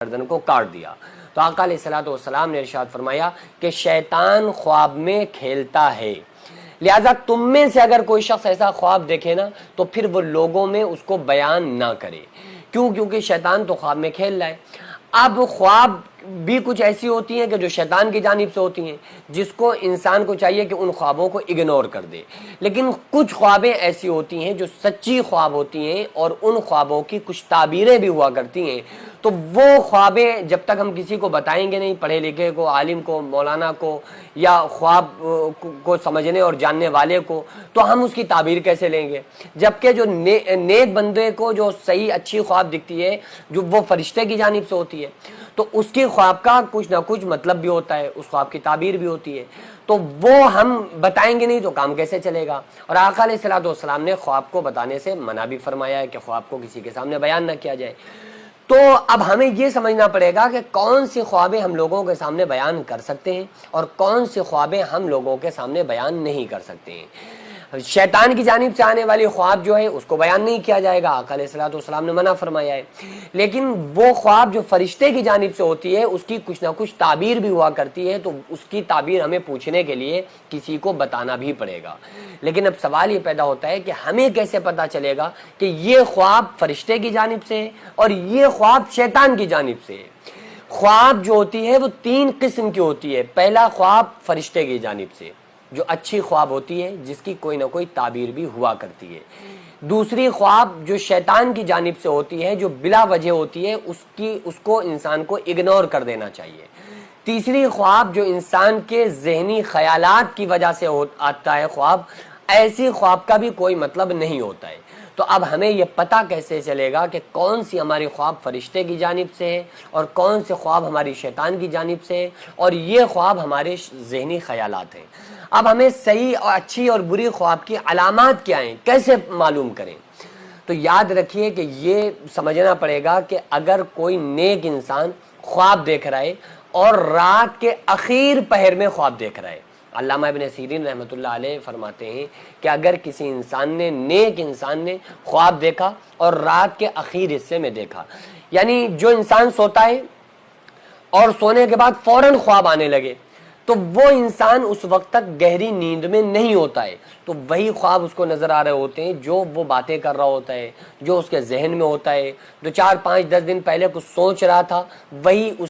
گردن کو کاٹ دیا۔ تو آقا علیہ الصلوۃ والسلام نے ارشاد فرمایا کہ شیطان خواب میں کھیلتا ہے، لہذا تم میں سے اگر کوئی شخص ایسا خواب دیکھے نا تو پھر وہ لوگوں میں اس کو بیان نہ کرے۔ کیوں؟ کیونکہ شیطان تو خواب میں کھیل رہا ہے۔ اب خواب بھی کچھ ایسی ہوتی ہیں کہ جو شیطان کی جانب سے ہوتی ہیں، جس کو انسان کو چاہیے کہ ان خوابوں کو اگنور کر دے، لیکن کچھ خوابیں ایسی ہوتی ہیں جو سچی خواب ہوتی ہیں اور ان خوابوں کی کچھ تعبیریں بھی ہوا کرتی ہیں۔ تو وہ خوابیں جب تک ہم کسی کو بتائیں گے نہیں، پڑھے لکھے کو، عالم کو، مولانا کو، یا خواب کو سمجھنے اور جاننے والے کو، تو ہم اس کی تعبیر کیسے لیں گے؟ جبکہ جو نیک بندے کو جو صحیح اچھی خواب دکھتی ہے، جو وہ فرشتے کی جانب سے ہوتی ہے، تو اس کی خواب کا کچھ نہ کچھ مطلب بھی ہوتا ہے، اس خواب کی تعبیر بھی ہوتی ہے۔ تو وہ ہم بتائیں گے نہیں تو کام کیسے چلے گا؟ اور آقا علیہ الصلوۃ والسلام نے خواب کو بتانے سے منع بھی فرمایا ہے کہ خواب کو کسی کے سامنے بیان نہ کیا جائے۔ تو اب ہمیں یہ سمجھنا پڑے گا کہ کون سی خوابیں ہم لوگوں کے سامنے بیان کر سکتے ہیں اور کون سی خوابیں ہم لوگوں کے سامنے بیان نہیں کر سکتے ہیں۔ شیطان کی جانب سے آنے والی خواب جو ہے اس کو بیان نہیں کیا جائے گا، آقا علیہ الصلوۃ والسلام نے منع فرمایا ہے۔ لیکن وہ خواب جو فرشتے کی جانب سے ہوتی ہے اس کی کچھ نہ کچھ تعبیر بھی ہوا کرتی ہے، تو اس کی تعبیر ہمیں پوچھنے کے لیے کسی کو بتانا بھی پڑے گا۔ لیکن اب سوال یہ پیدا ہوتا ہے کہ ہمیں کیسے پتا چلے گا کہ یہ خواب فرشتے کی جانب سے ہے اور یہ خواب شیطان کی جانب سے ہے؟ خواب جو ہوتی ہے وہ 3 قسم کی ہوتی ہے۔ پہلا خواب فرشتے کی جانب سے، جو اچھی خواب ہوتی ہے جس کی کوئی نہ کوئی تعبیر بھی ہوا کرتی ہے۔ دوسری خواب جو شیطان کی جانب سے ہوتی ہے، جو بلا وجہ ہوتی ہے، اس کو انسان کو اگنور کر دینا چاہیے۔ تیسری خواب جو انسان کے ذہنی خیالات کی وجہ سے آتا ہے خواب، ایسی خواب کا بھی کوئی مطلب نہیں ہوتا ہے۔ تو اب ہمیں یہ پتہ کیسے چلے گا کہ کون سی ہماری خواب فرشتے کی جانب سے ہے اور کون سے خواب ہماری شیطان کی جانب سے ہے، اور یہ خواب ہمارے ذہنی خیالات ہیں؟ اب ہمیں صحیح اور اچھی اور بری خواب کی علامات کیا ہیں، کیسے معلوم کریں؟ تو یاد رکھیے کہ یہ سمجھنا پڑے گا کہ اگر کوئی نیک انسان خواب دیکھ رہا ہے اور رات کے اخیر پہر میں خواب دیکھ رہا ہے، علامہ ابن سیرین رحمۃ اللہ علیہ فرماتے ہیں کہ اگر کسی انسان نے، نیک انسان نے خواب دیکھا اور رات کے اخیر حصے میں دیکھا، یعنی جو انسان سوتا ہے اور سونے کے بعد فوراً خواب آنے لگے، تو وہ انسان اس وقت تک گہری نیند میں نہیں ہوتا ہے، تو وہی خواب اس کو نظر آ رہے ہوتے ہیں جو وہ باتیں کر رہا ہوتا ہے، جو اس کے ذہن میں ہوتا ہے، جو 4 5 10 دن پہلے کچھ سوچ رہا تھا، وہی اس